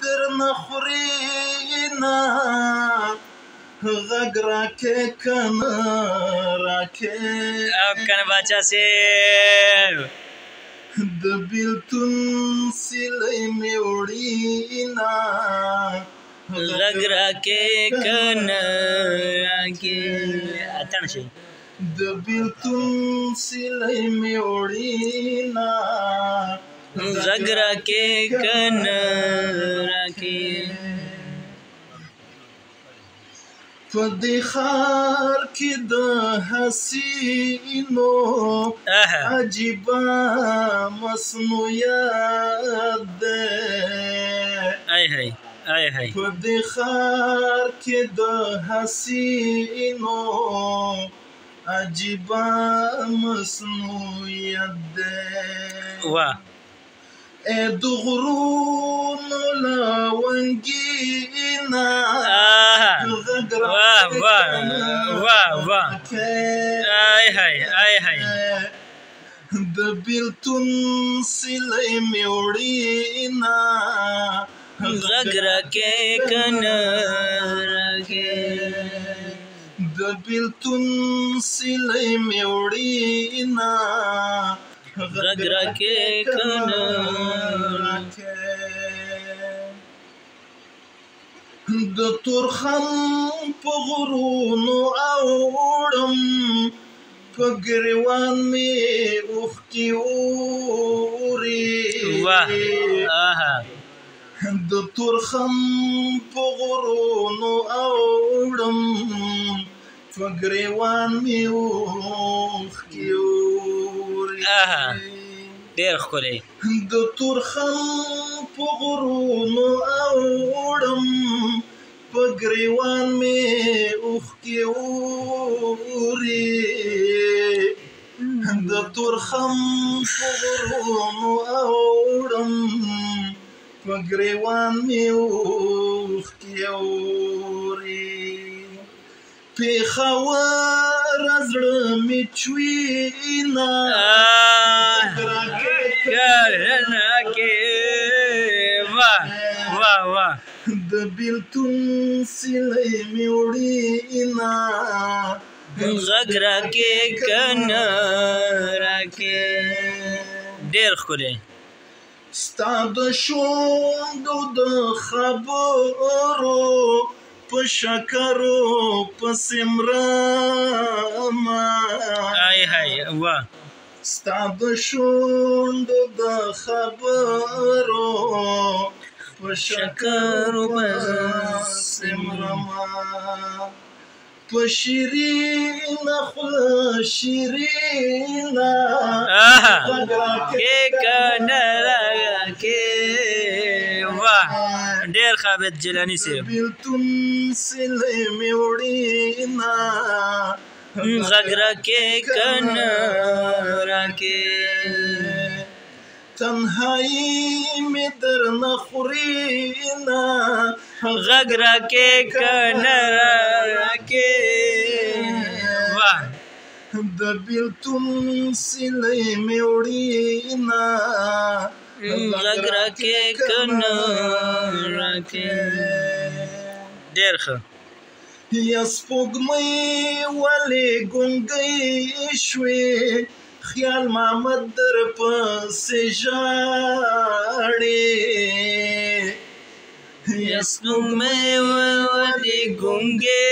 درنه خوري نه غږ راکې کنه راکې او کنه باچا صاحب د بیلتون سیلۍ مې وړي نه غږ راکې کنه راکې اتڼ شي د بیلتون سیلۍ مې وړي نه غږ راکې کنه راکې په دې ښار کې د حسینو عجیبه مصنوعیت دی په دې ښار کې د حسینو عجیبه مصنوعیت دی د غرونو لونګینه غږ راکې د بیلتون سیلۍ مې وړي نه غږ راکې کنه راکې د بیلتون سیلۍ مې وړي نه غږ راکې کنه راکې د تورخم په غرونو اوړم په ګریوان مې اوښکې اوري د تورخم په غرونو اوړم په ګریوان مې اوښکې اوري ډېر ښکلی د تورخم په غرونو اوړم په ګریوان مې اوښکې اوري د تورخم په غرونو اوړم په ګریوان مې اوښکې اوري پېښور زړه مې چوينه د بیلتون سیلۍ مې وړي نه غږ راکې کنه راکې ډېر ښکلی ستا د شونډو د خبرو په شکرو پسې مرمه ستا د شونډو د خبرو په شکرو پسې مرمه په شیرینه خوله شیرینه غږ راکې کنه راکې ډېر خابد جیلاني صاحب بیلتون سیلۍ مې وړي نه غږ راکې کنه راکې تنهایی مې درنه خوري نه غږ راکې کنه راکې د بیلتون سیلۍ مې وړي نه غږ راکې کنه راکې ډېر ښه یا سپوږمۍ ولې ګونګۍ شوې خیال محمد در پسې ژاړي یا سپوږمۍ ولې ګونګۍ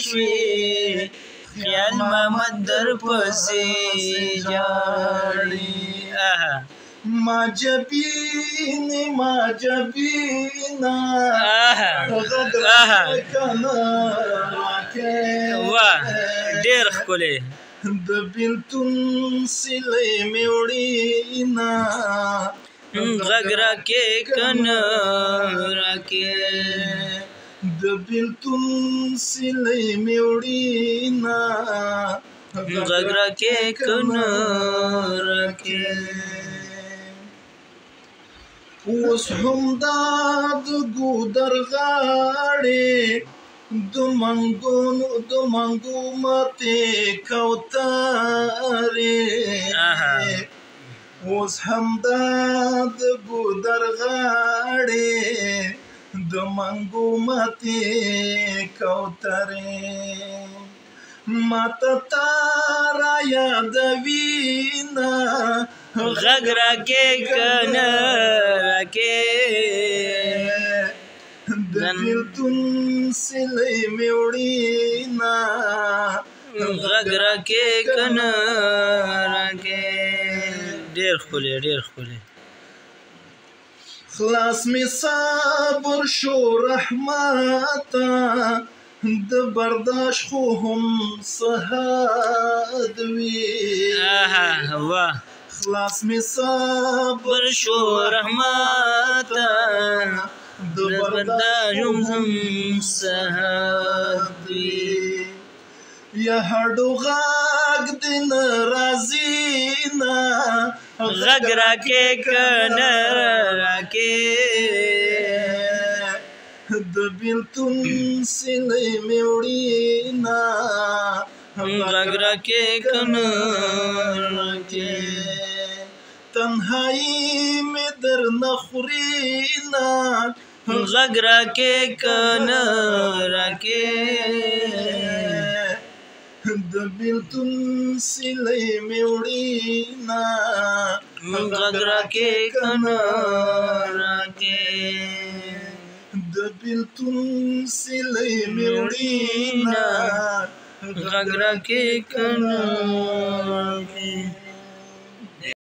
شوې خیال محمد در پسې ژاړي ما جبینه غږ راکې کنه راکې ډېر ښکلی د بیلتون سیلۍ مې وړي نه غږ راکې کنه راکې د بیلتون سیلۍ مې وړي نه غږ راکې کنه راکې اوس هم دا د ګودر غاړې د منګو ماتې کوترې اوس هم دا د ګودر غاړې منګو ماتې کوترې ماته تا را یادوینه غږ راکې کنه راکې د بیلتون سیلۍ مې وړینه غږ راکې کنه راکې ډېر ښکلی ډېر ښکلی خلاص می صبر شو رحمته د برداشت خو هم سهاد وي واه خلاص می صبر شو رحمته د برداشت هم سهاد وي یا هډو غږ دې نه راځي نه غږ راکې کنه راکې د بیلتون سیلۍ مې وړینه غږ راکې کنه راکې تنهایی مې درنه خورینه غږ راکې کنه راکې د بیلتون سیلۍ مې وړینه غږ راکې کنه راکې د بیلتون سیلۍ مې وړینه غږ راکې کنه راکې